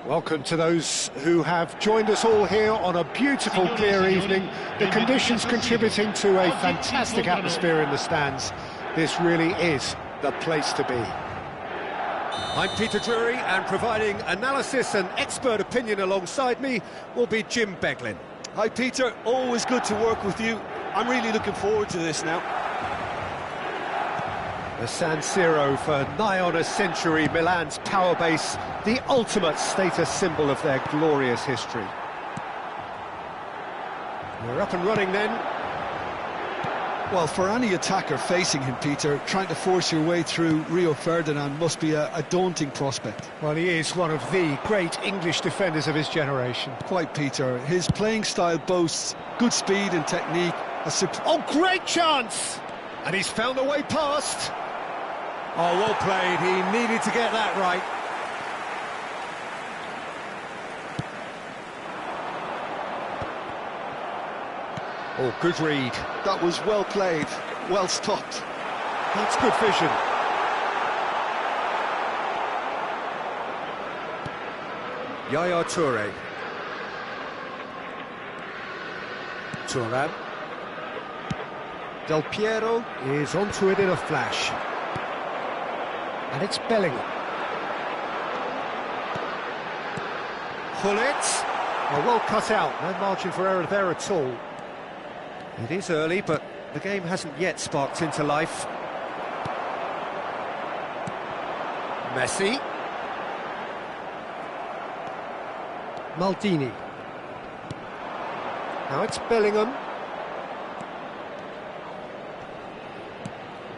Welcome to those who have joined us all here on a beautiful, clear evening. The conditions contributing to a fantastic atmosphere in the stands. This really is the place to be. I'm Peter Drury, and providing analysis and expert opinion alongside me will be Jim Beglin. Hi Peter, always good to work with you. I'm really looking forward to this now. The San Siro for nigh on a century, Milan's power base, the ultimate status symbol of their glorious history. We're up and running then. Well, for any attacker facing him, Peter, trying to force your way through Rio Ferdinand must be a daunting prospect. Well, he is one of the great English defenders of his generation. Quite, Peter. His playing style boasts good speed and technique. Oh, great chance! And he's found a way past. Oh, well played. He needed to get that right. Oh, good read. That was well played, well stopped. That's good vision. Yaya Toure. Thuram. Del Piero is onto it in a flash. And it's Bellingham. Gullit. Oh, well cut out. No margin for error there at all. It is early, but the game hasn't yet sparked into life. Messi. Maldini. Now it's Bellingham.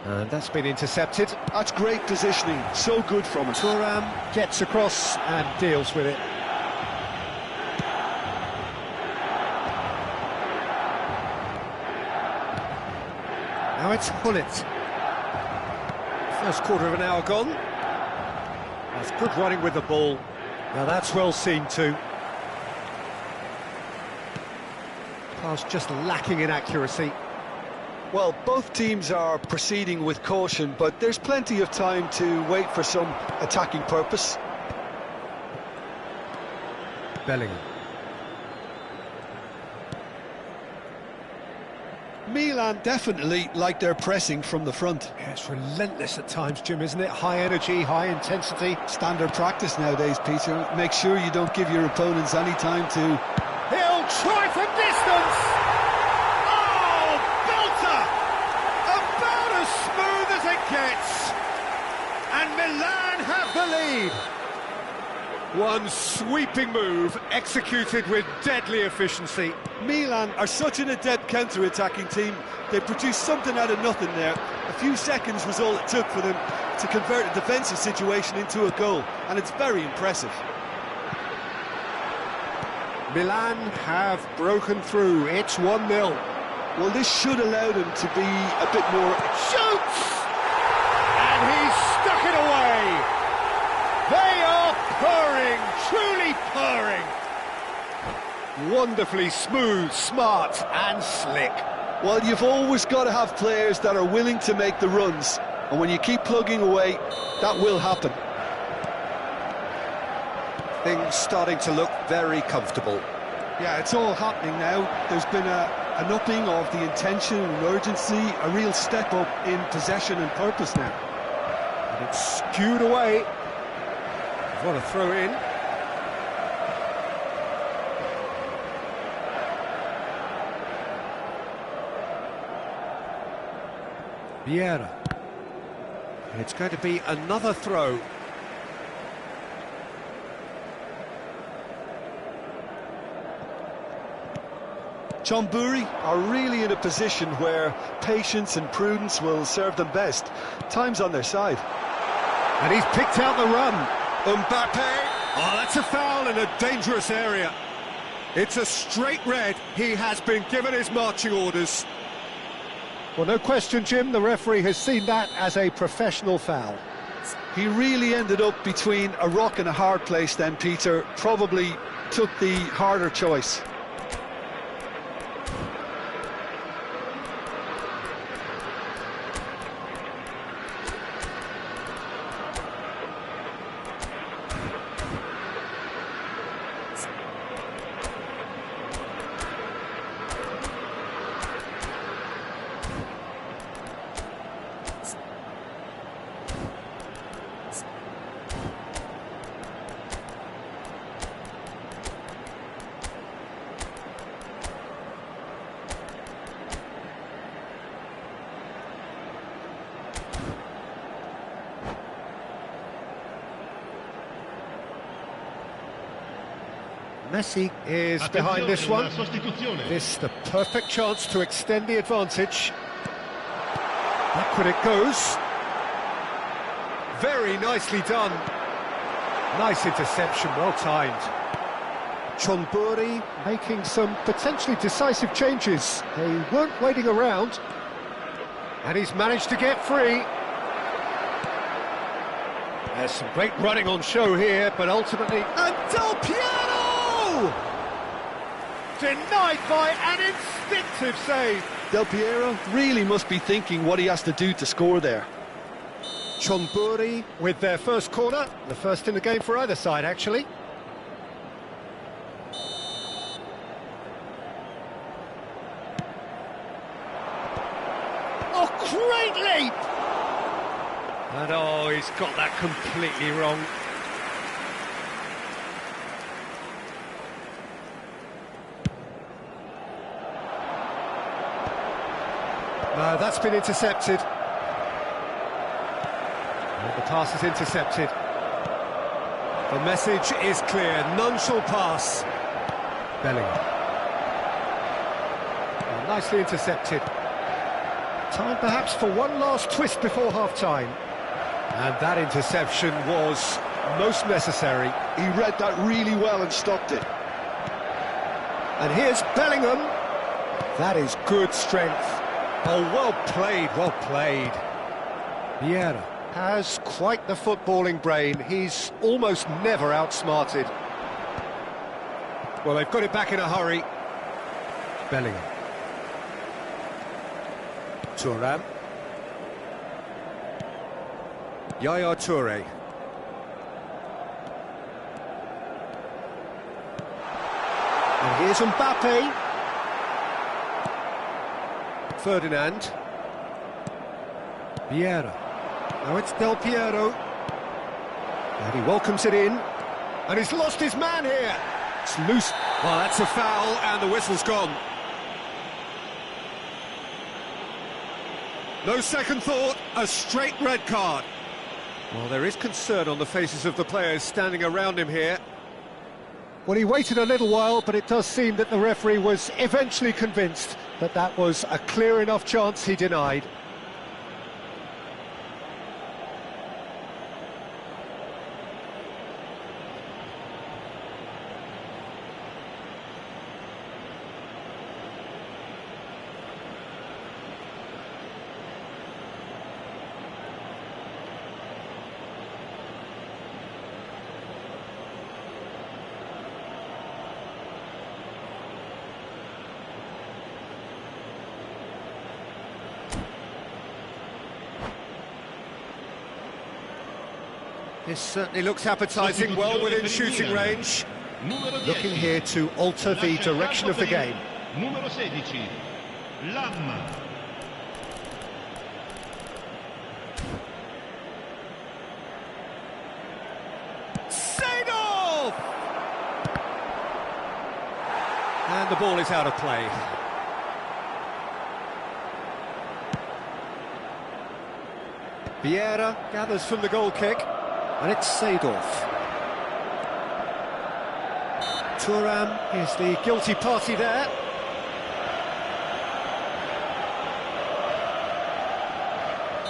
And that's been intercepted. That's great positioning, so good from it. Thuram gets across and deals with it. Now it's Gullit. First quarter of an hour gone. That's good running with the ball. Now that's well seen too. Pass just lacking in accuracy. Well, both teams are proceeding with caution, but there's plenty of time to wait for some attacking purpose. Bellingham. Milan definitely like their pressing from the front. Yeah, it's relentless at times, Jim, isn't it? High energy, high intensity. Standard practice nowadays, Peter. Make sure you don't give your opponents any time to... He'll try from distance! Oh, belter! About as smooth as it gets! And Milan have the lead! One sweeping move, executed with deadly efficiency. Milan are such an adept counter-attacking team. They produced something out of nothing there. A few seconds was all it took for them to convert a defensive situation into a goal, and it's very impressive. Milan have broken through. It's 1-0. Well, this should allow them to be a bit more... Shoots! And he's stuck it away! They are purring, truly purring. Wonderfully smooth, smart and slick. Well, you've always got to have players that are willing to make the runs, and when you keep plugging away, that will happen. Things starting to look very comfortable. Yeah, it's all happening now. There's been an upping of the intention and urgency, a real step up in possession and purpose now. And it's skewed away. What a throw in. Vieira. It's going to be another throw. Chonburi are really in a position where patience and prudence will serve them best. Time's on their side. And he's picked out the run. Mbappe. Oh, that's a foul in a dangerous area. It's a straight red. He has been given his marching orders. Well, no question, Jim, the referee has seen that as a professional foul. He really ended up between a rock and a hard place then, Peter. Probably took the harder choice. Messi is behind this one. This the perfect chance to extend the advantage. Backward it goes. Very nicely done. Nice interception, well timed. Chonburi making some potentially decisive changes. They weren't waiting around. And he's managed to get free. There's some great running on show here, but ultimately... And Del Piero! Denied by an instinctive save. Del Piero really must be thinking what he has to do to score there. Chonburi with their first corner, the first in the game for either side, actually. Oh, great leap! And oh, he's got that completely wrong. That's been intercepted. The pass is intercepted. The message is clear, none shall pass. Bellingham. Nicely intercepted. Time perhaps for one last twist before half-time. And that interception was most necessary. He read that really well and stopped it. And here's Bellingham. That is good strength. Oh, well played, well played. Vieira has quite the footballing brain. He's almost never outsmarted. Well, they've got it back in a hurry. Bellingham. Thuram. Yaya Toure. And here's Mbappe. Ferdinand. Vieira. Now it's Del Piero. And he welcomes it in. And he's lost his man here. It's loose. Well, that's a foul, and the whistle's gone. No second thought, a straight red card. Well, there is concern on the faces of the players standing around him here. Well, he waited a little while, but it does seem that the referee was eventually convinced that that was a clear enough chance he denied. This certainly looks appetising, well within shooting range. Looking here to alter the direction of the game. Numero 16, Lam. Seedorf! And the ball is out of play. Vieira gathers from the goal kick. And it's Seedorf. Thuram is the guilty party there.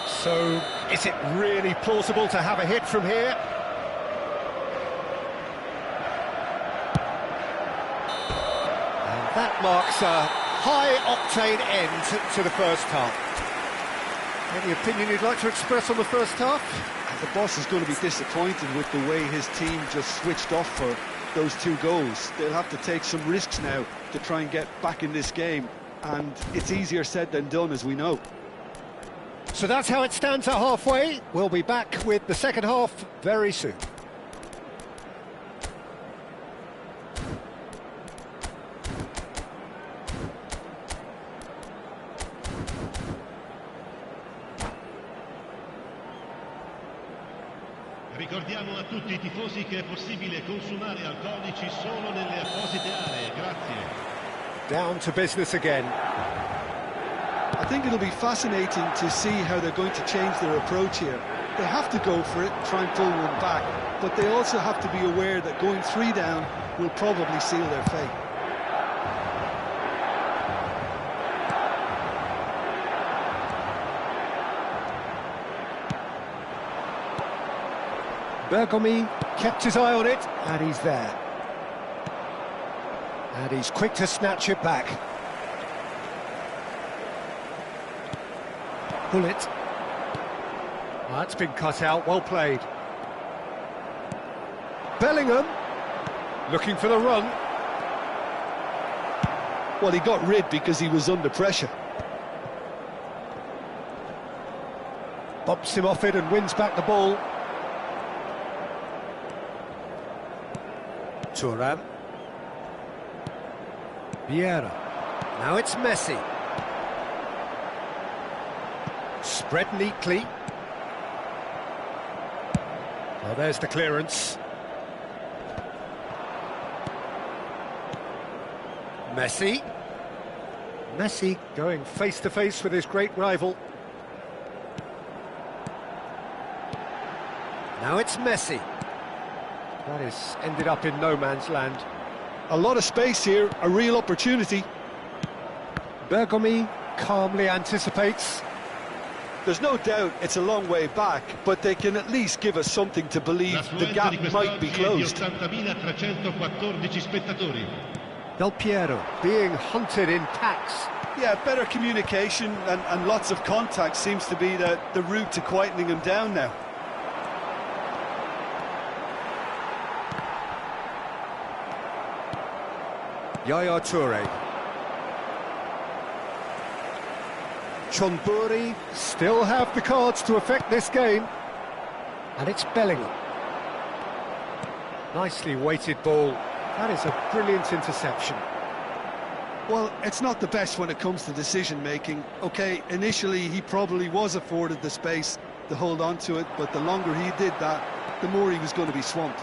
So, is it really plausible to have a hit from here? And that marks a high-octane end to the first half. Any opinion you'd like to express on the first half? The boss is going to be disappointed with the way his team just switched off for those two goals. They'll have to take some risks now to try and get back in this game, and it's easier said than done, as we know. So that's how it stands at halfway. We'll be back with the second half very soon. Ricordiamo a tutti I tifosi che è possibile consumare alcolici solo nelle apposite aree. Grazie. Down to business again. I think it'll be fascinating to see how they're going to change their approach here. They have to go for it, try and pull one back, but they also have to be aware that going 3 down will probably seal their fate. Bergomi kept his eye on it, and he's there. And he's quick to snatch it back. Bullet. That's been cut out, well played. Bellingham, looking for the run. Well, he got rid because he was under pressure. Bumps him off it and wins back the ball. Thuram. Vieira. Now it's Messi. Spread neatly. Well, there's the clearance. Messi. Messi going face to face with his great rival. Now it's Messi. That has ended up in no man's land. A lot of space here, a real opportunity. Bergomi calmly anticipates. There's no doubt it's a long way back, but they can at least give us something to believe the gap might be closed. Del Piero being hunted in packs. Yeah, better communication and lots of contact seems to be the route to quietening him down now. Yaya Toure. Chonburi still have the cards to affect this game. And it's Bellingham. Nicely weighted ball. That is a brilliant interception. Well, it's not the best when it comes to decision-making. OK, initially he probably was afforded the space to hold on to it, but the longer he did that, the more he was going to be swamped.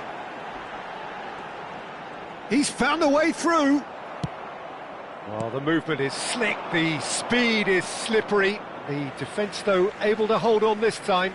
He's found a way through. Well, the movement is slick, the speed is slippery. The defence, though, able to hold on this time.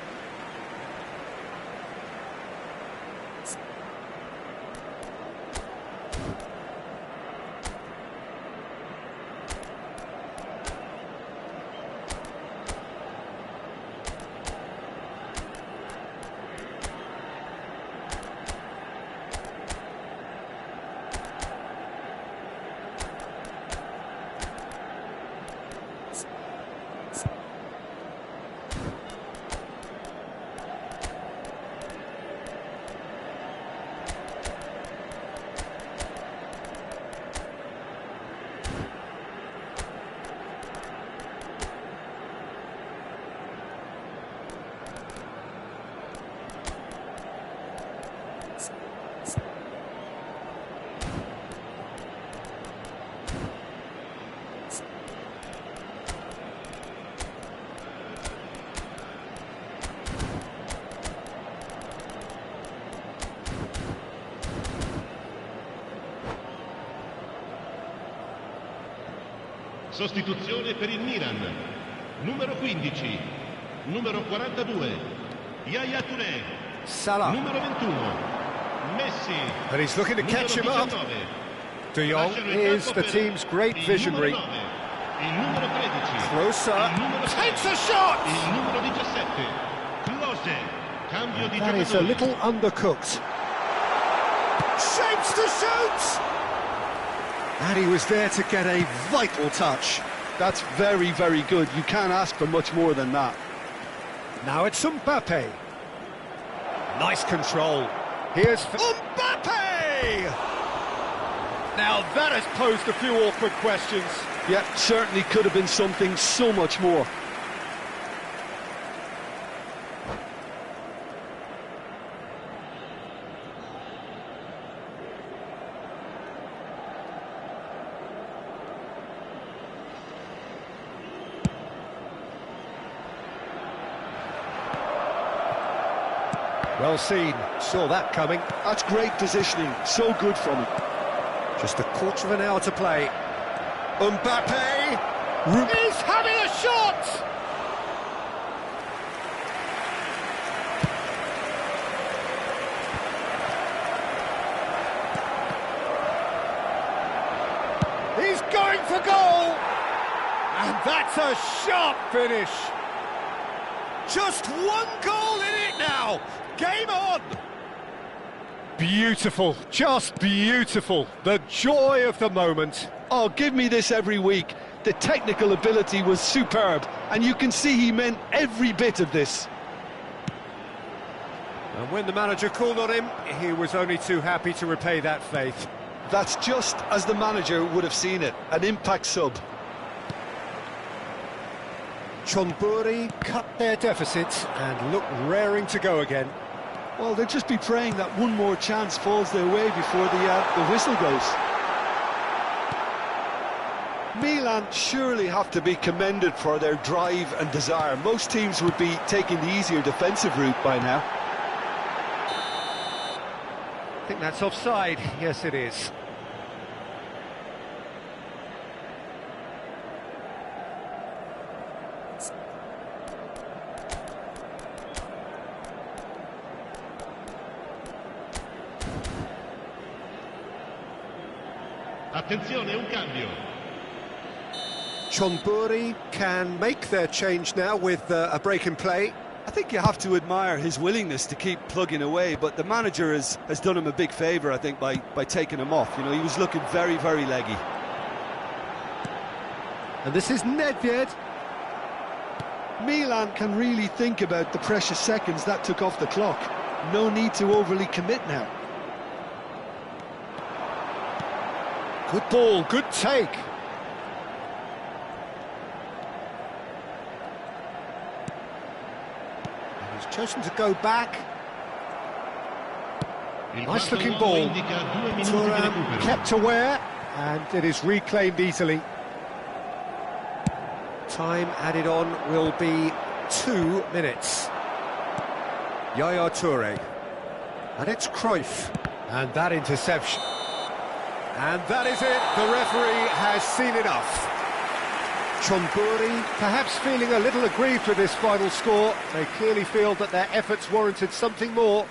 Sostituzione per il Milan. Numero 15, numero 42, Yaya Touré. Salah. Numero 21, Messi. And he's looking to catch him up. 19, De Jong is the team's great visionary. Il numero 13. Closer. Takes a shot! Il numero 17, Klose. Cambio di That is a giocatori. little undercooked. Shapes to shoot! And he was there to get a vital touch. That's very, very good. You can't ask for much more than that. Now it's Mbappe. Nice control. Here's Mbappe! Now that has posed a few awkward questions. Yeah, certainly could have been something so much more. Well seen, saw that coming. That's great positioning, so good from him. Just a quarter of an hour to play. Mbappe is having a shot! going for goal! And that's a sharp finish. Just one goal in it now. Game on. Beautiful, just beautiful. The joy of the moment. Oh, give me this every week. The technical ability was superb, and you can see he meant every bit of this. And when the manager called on him, he was only too happy to repay that faith. That's just as the manager would have seen it, an impact sub. Chonburi cut their deficit and look raring to go again. Well, they'll just be praying that one more chance falls their way before the whistle goes. Milan surely have to be commended for their drive and desire. Most teams would be taking the easier defensive route by now. I think that's offside. Yes, it is. Attenzione, un cambio. Chonburi can make their change now with a break in play. I think you have to admire his willingness to keep plugging away, but the manager has done him a big favour, I think, by taking him off. You know, he was looking very, very leggy. And this is Nedved. Milan can really think about the precious seconds that took off the clock. No need to overly commit now. Good ball, good take. And he's chosen to go back. Nice looking ball. Thuram kept aware, and it is reclaimed easily. Time added on will be 2 minutes. Yaya Toure. And it's Cruyff. And that interception. And that is it. The referee has seen enough. Chonburi perhaps feeling a little aggrieved with this final score. They clearly feel that their efforts warranted something more.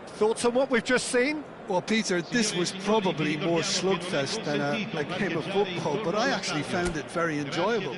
Thoughts on what we've just seen? Well, Peter, this was probably more slugfest than a game of football, but I actually found it very enjoyable.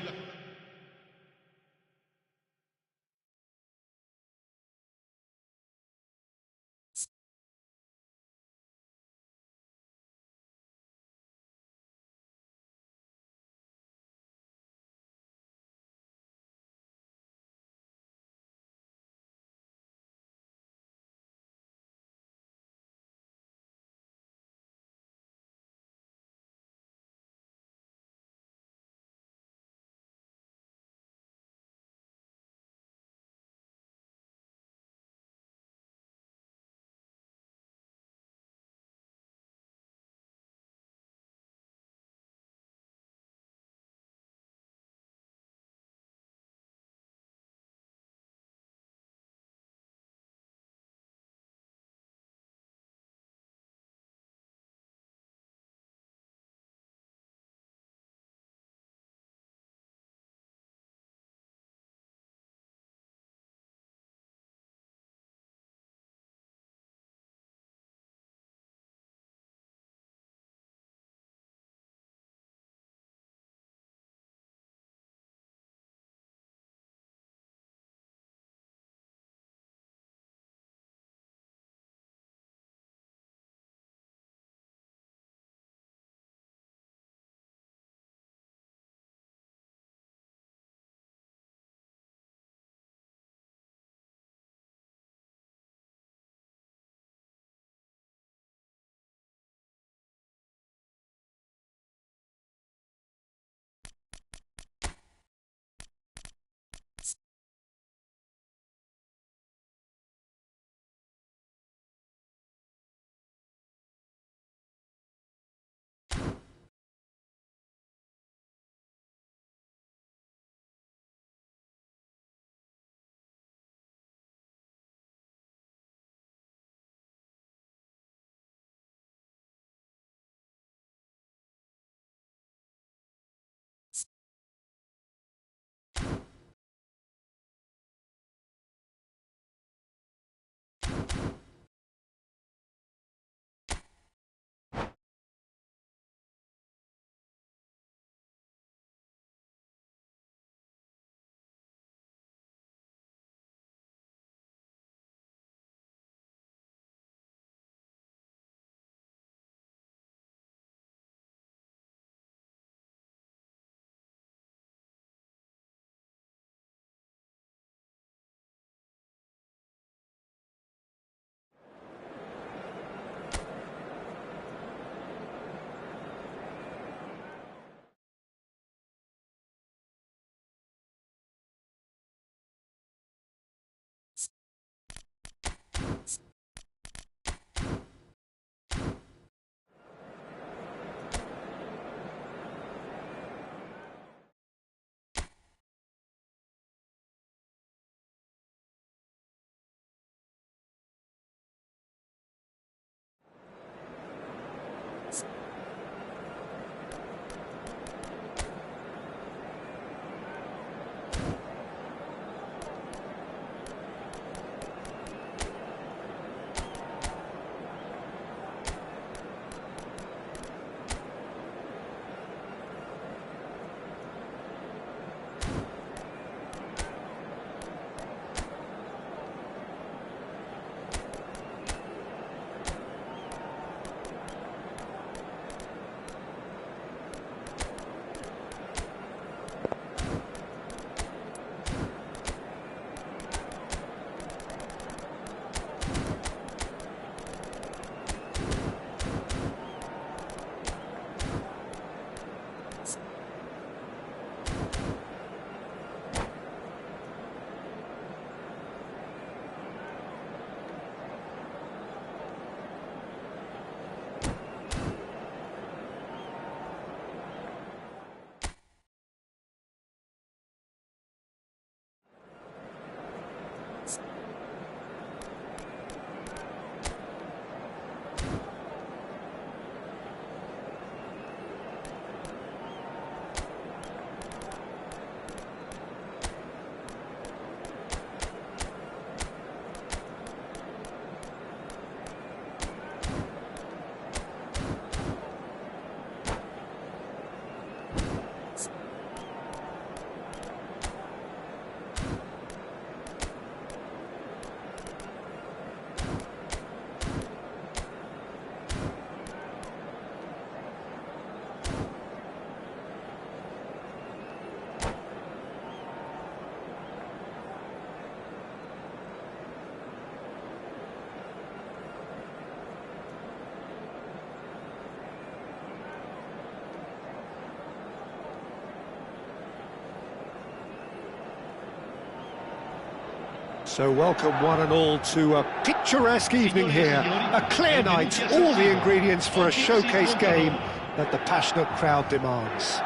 So welcome one and all to a picturesque evening here, a clear night, all the ingredients for a showcase game that the passionate crowd demands.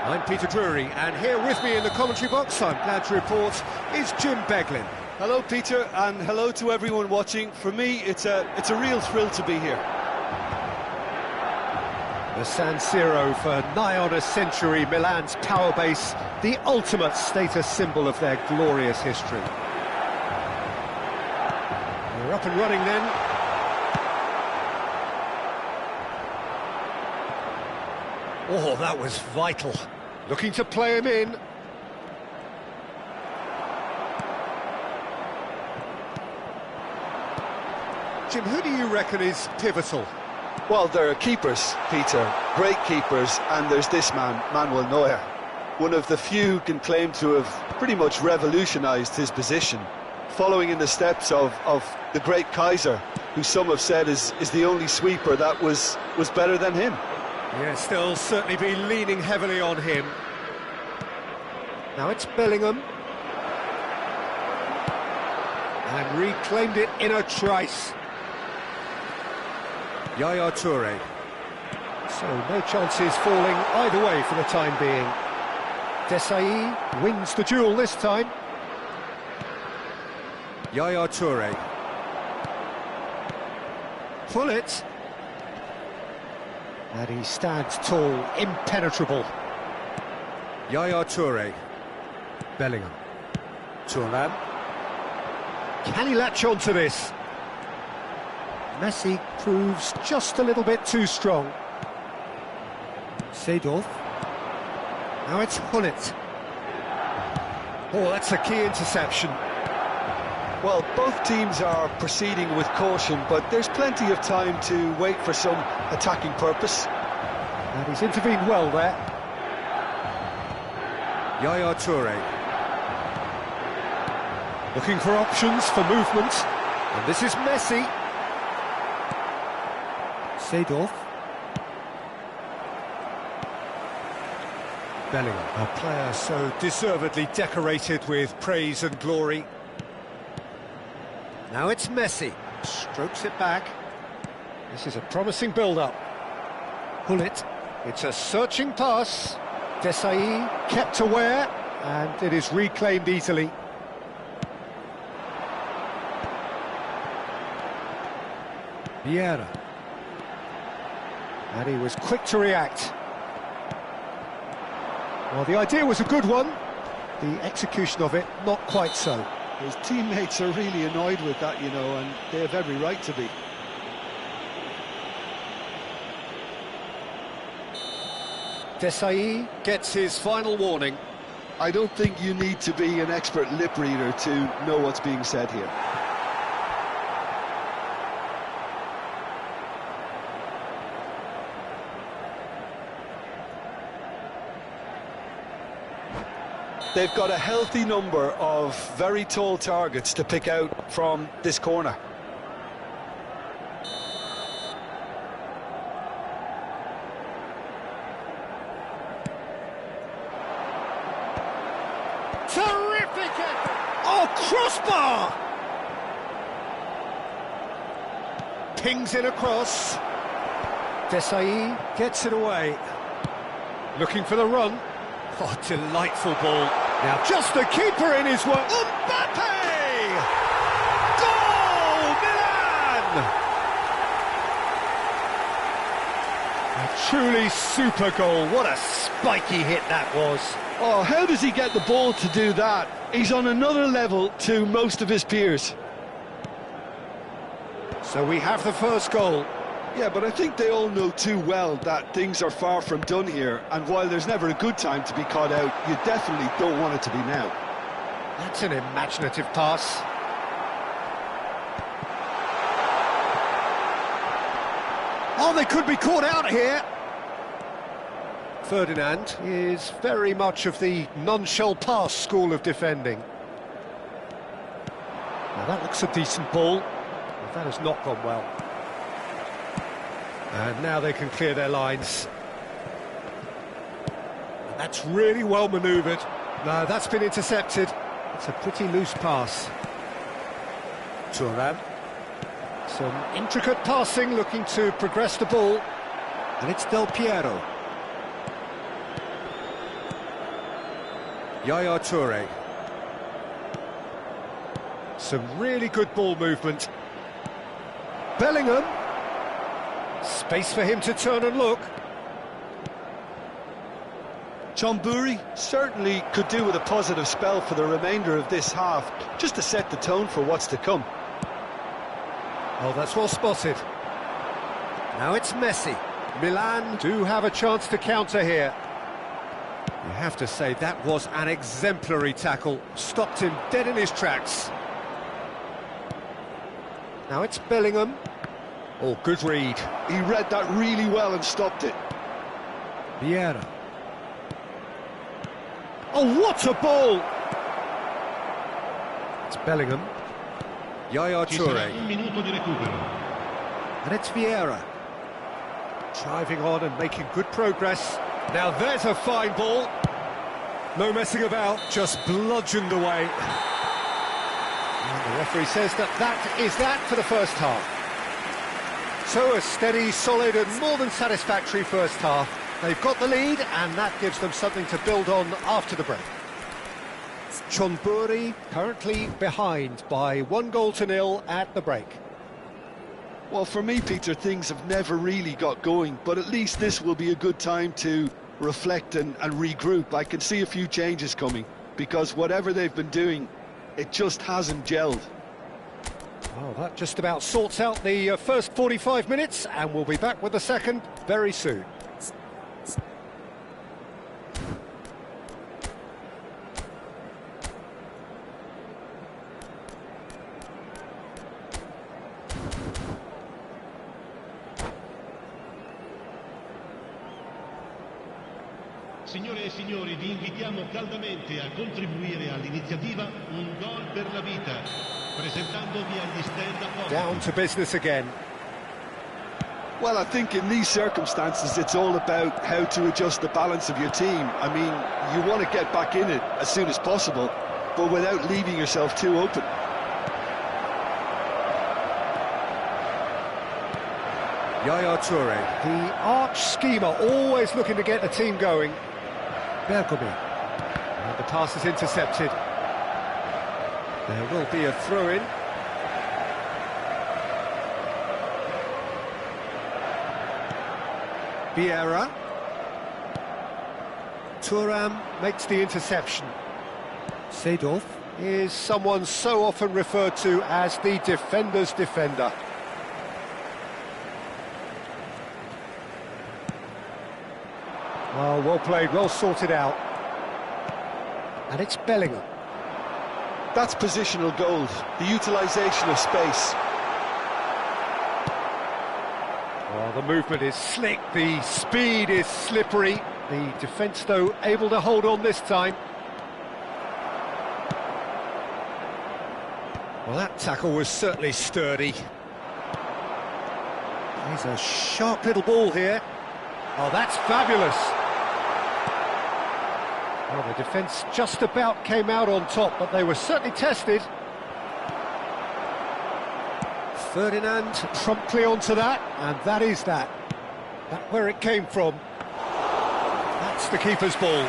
I'm Peter Drury, and here with me in the commentary box, I'm glad to report, is Jim Beglin. Hello, Peter, and hello to everyone watching. For me, it's a real thrill to be here. The San Siro for nigh on a century, Milan's power base, the ultimate status symbol of their glorious history. We're up and running then. Oh, that was vital. Looking to play him in. Jim, who do you reckon is pivotal? Well, there are keepers, Peter, great keepers, and there's this man, Manuel Neuer. One of the few who can claim to have pretty much revolutionised his position, following in the steps of the great Kaiser, who some have said is the only sweeper that was better than him. Yeah, still certainly be leaning heavily on him. Now it's Bellingham. And reclaimed it in a trice. Yaya Toure. So no chances falling either way for the time being. Desailly wins the duel this time. Yaya Toure. Pull it. And he stands tall, impenetrable. Yaya Toure. Bellingham. Thuram. Can he latch on to this? Messi proves just a little bit too strong. Seedorf. Now it's Gullit. Oh, that's a key interception. Well, both teams are proceeding with caution, but there's plenty of time to wait for some attacking purpose. And he's intervened well there. Yaya Toure. Looking for options for movement. And this is Messi. Seedorf. Bellingham, a player so deservedly decorated with praise and glory. Now it's Messi. Strokes it back. This is a promising build-up. Gullit. It's a searching pass. Desailly kept aware, and it is reclaimed easily. Vieira. And he was quick to react. Well, the idea was a good one. The execution of it, not quite so. His teammates are really annoyed with that, you know, and they have every right to be. Desailly gets his final warning. I don't think you need to be an expert lip reader to know what's being said here. They've got a healthy number of very tall targets to pick out from this corner. Terrific effort! Oh, crossbar! Pings it across. Desailly gets it away. Looking for the run. Oh, delightful ball. Now just the keeper in his work. Mbappe! Goal! Milan! A truly super goal. What a spiky hit that was. Oh, how does he get the ball to do that? He's on another level to most of his peers. So we have the first goal. Yeah, but I think they all know too well that things are far from done here, and while there's never a good time to be caught out, you definitely don't want it to be now. That's an imaginative pass. Oh, they could be caught out here. Ferdinand is very much of the non-shell pass school of defending. Now that looks a decent ball, but that has not gone well. And now they can clear their lines. And that's really well manoeuvred. No, that's been intercepted. It's a pretty loose pass. Thuram. Some intricate passing, looking to progress the ball. And it's Del Piero. Yaya Toure. Some really good ball movement. Bellingham. Space for him to turn and look. Chonburi certainly could do with a positive spell for the remainder of this half, just to set the tone for what's to come. Oh, that's well spotted. Now it's Messi. Milan do have a chance to counter here. You have to say that was an exemplary tackle. Stopped him dead in his tracks. Now it's Bellingham. Oh, good read. He read that really well and stopped it. Vieira. Oh, what a ball! It's Bellingham. Yaya Ci sarà Toure. un minuto di recupero. And it's Vieira. Driving on and making good progress. Now there's a fine ball. No messing about, just bludgeoned away. And the referee says that is that for the first half. So a steady, solid and more than satisfactory first half. They've got the lead and that gives them something to build on after the break. Chonburi currently behind by 1-0 at the break. Well, for me, Peter, things have never really got going, but at least this will be a good time to reflect and regroup. I can see a few changes coming, because whatever they've been doing, it just hasn't gelled. Oh, that just about sorts out the first 45 minutes, and we'll be back with the second very soon. Signore e signori, vi invitiamo caldamente a contribuire all'iniziativa Un Gol per la Vita, presentandovi agli stand apposta. Down to business again. Well, I think in these circumstances, it's all about how to adjust the balance of your team. I mean, you want to get back in it as soon as possible, but without leaving yourself too open. Yaya Toure, the arch schemer, always looking to get the team going. Bergomi. And the pass is intercepted. There will be a throw-in. Vieira. Thuram makes the interception. Seedorf is someone so often referred to as the defender's defender. Oh, well played, well sorted out. And it's Bellingham. That's positional gold, the utilisation of space. Oh, the movement is slick, the speed is slippery. The defence, though, able to hold on this time. Well, that tackle was certainly sturdy. He's a sharp little ball here. Oh, that's fabulous. Well, the defence just about came out on top, but they were certainly tested. Ferdinand promptly onto that, and that is that. That's where it came from. That's the keeper's ball.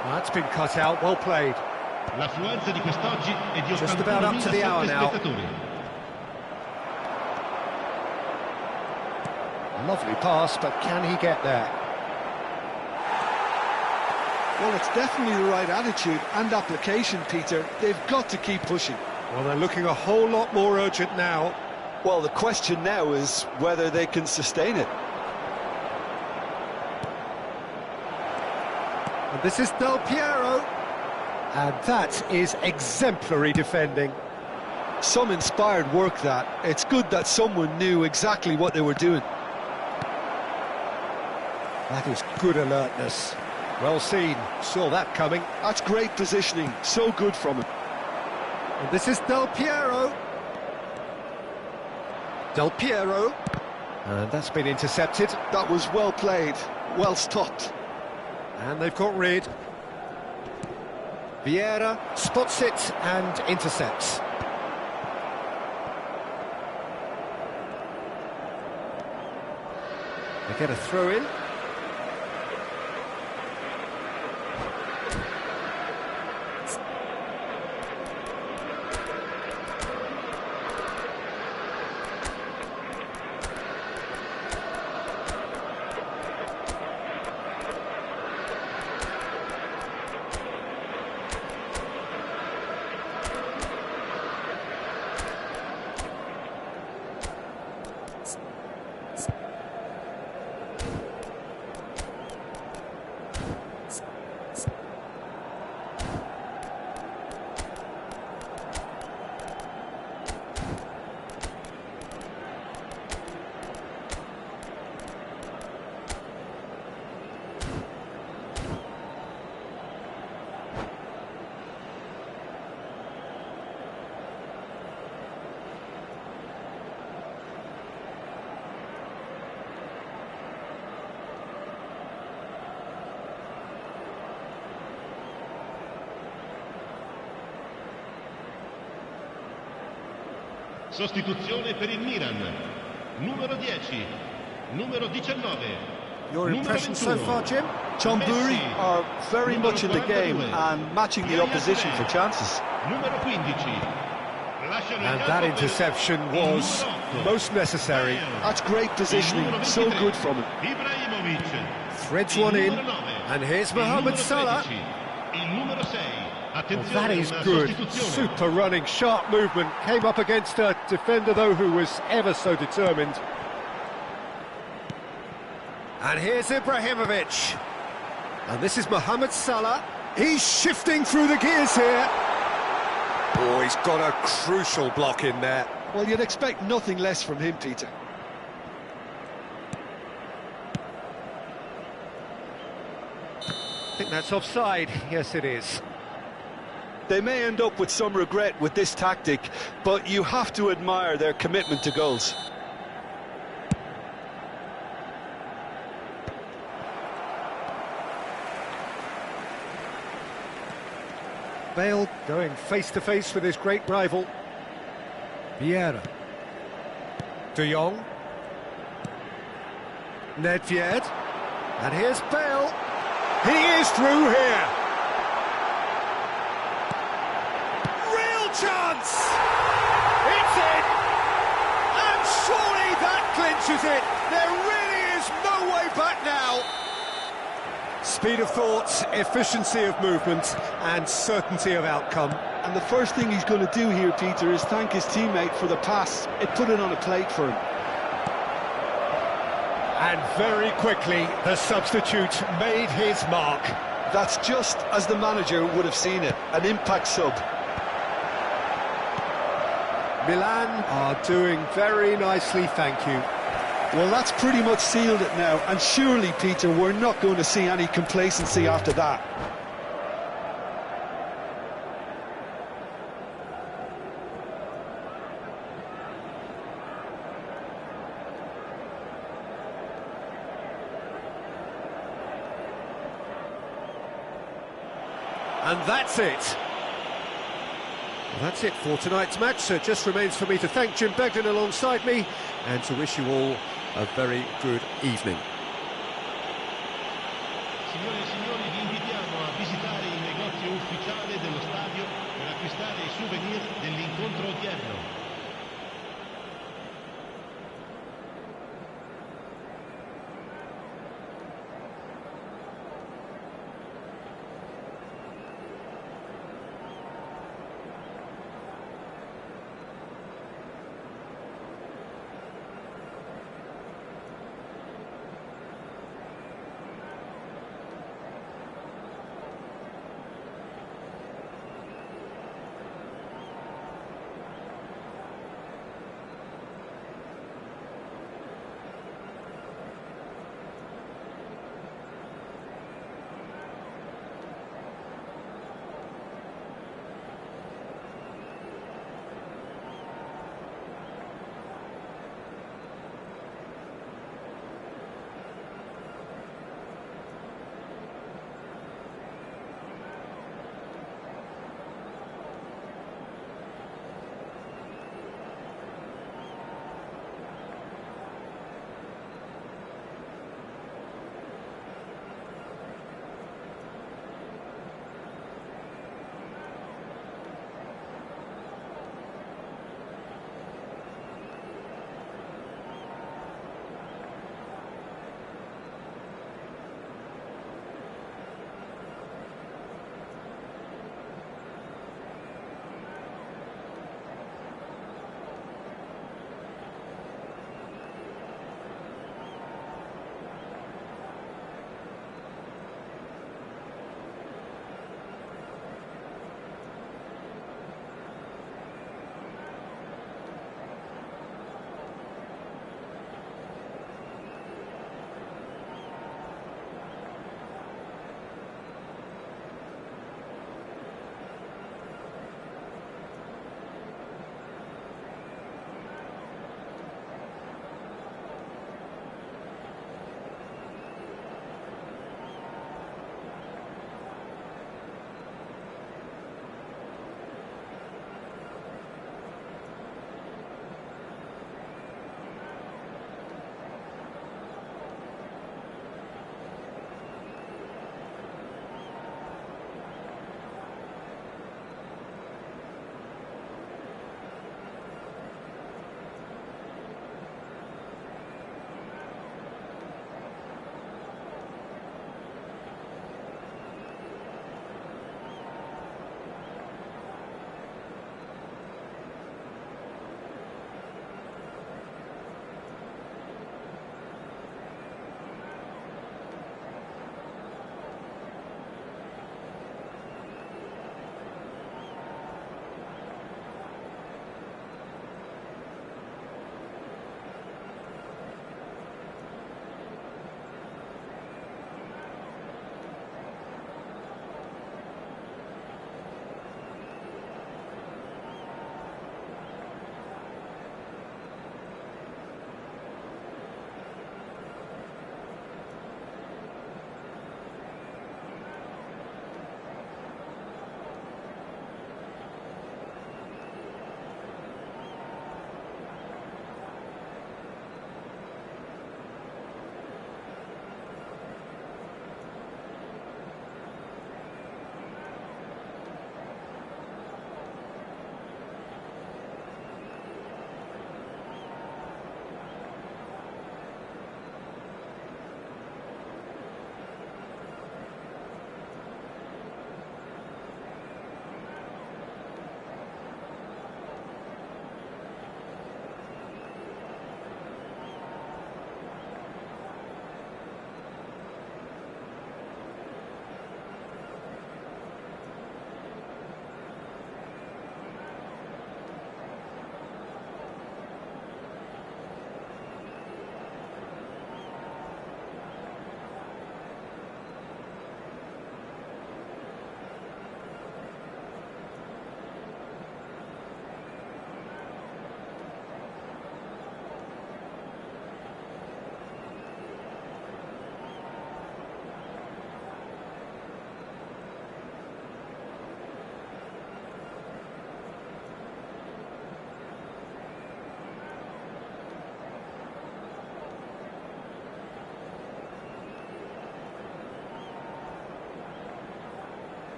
Well, that's been cut out, well played. L'affluenza di quest'oggi è di Just about up to the hour now. spettatori. Lovely pass, but can he get there? Well, it's definitely the right attitude and application, Peter. They've got to keep pushing. Well, they're looking a whole lot more urgent now. Well, the question now is whether they can sustain it. And this is Del Piero. And that is exemplary defending. Some inspired work, that. It's good that someone knew exactly what they were doing. That is good alertness. Well seen, saw that coming. That's great positioning, so good from him. And this is Del Piero. Del Piero. And that's been intercepted. That was well played, well stopped. And they've got rid. Vieira spots it and intercepts. They get a throw in. Sostituzione per il Milan. Numero 10, numero 19. Your impression so far, Jim? Tamburi are very much in the game and matching the opposition for chances. Numero 15. And that interception was most necessary. That's great positioning, so good from him. Ibrahimovic. Threads one in, and here's Mohamed Salah. Il numero 6. Well, that is good. Super running, sharp movement. Came up against a defender, though, who was ever so determined. And here's Ibrahimovic. And this is Mohamed Salah. He's shifting through the gears here. Oh, he's got a crucial block in there. Well, you'd expect nothing less from him, Peter. I think that's offside. Yes, it is. They may end up with some regret with this tactic, but you have to admire their commitment to goals. Bale going face-to-face with his great rival. Vieira. De Jong. Nedved. And here's Bale. He is through here. Real chance! It's in! And surely that clinches it. There really is no way back now. Speed of thought, efficiency of movement, and certainty of outcome. And the first thing he's going to do here, Peter, is thank his teammate for the pass. It put it on a plate for him. And very quickly, the substitute made his mark. That's just as the manager would have seen it, an impact sub. Milan are doing very nicely, thank you. Well, that's pretty much sealed it now, and surely, Peter, we're not going to see any complacency after that. And that's it. Well, that's it for tonight's match. So it just remains for me to thank Jim Begden alongside me and to wish you all a very good evening. Signore e signori, vi invitiamo a visitare il negozio ufficiale dello stadio per acquistare i souvenir dell'incontro odierno.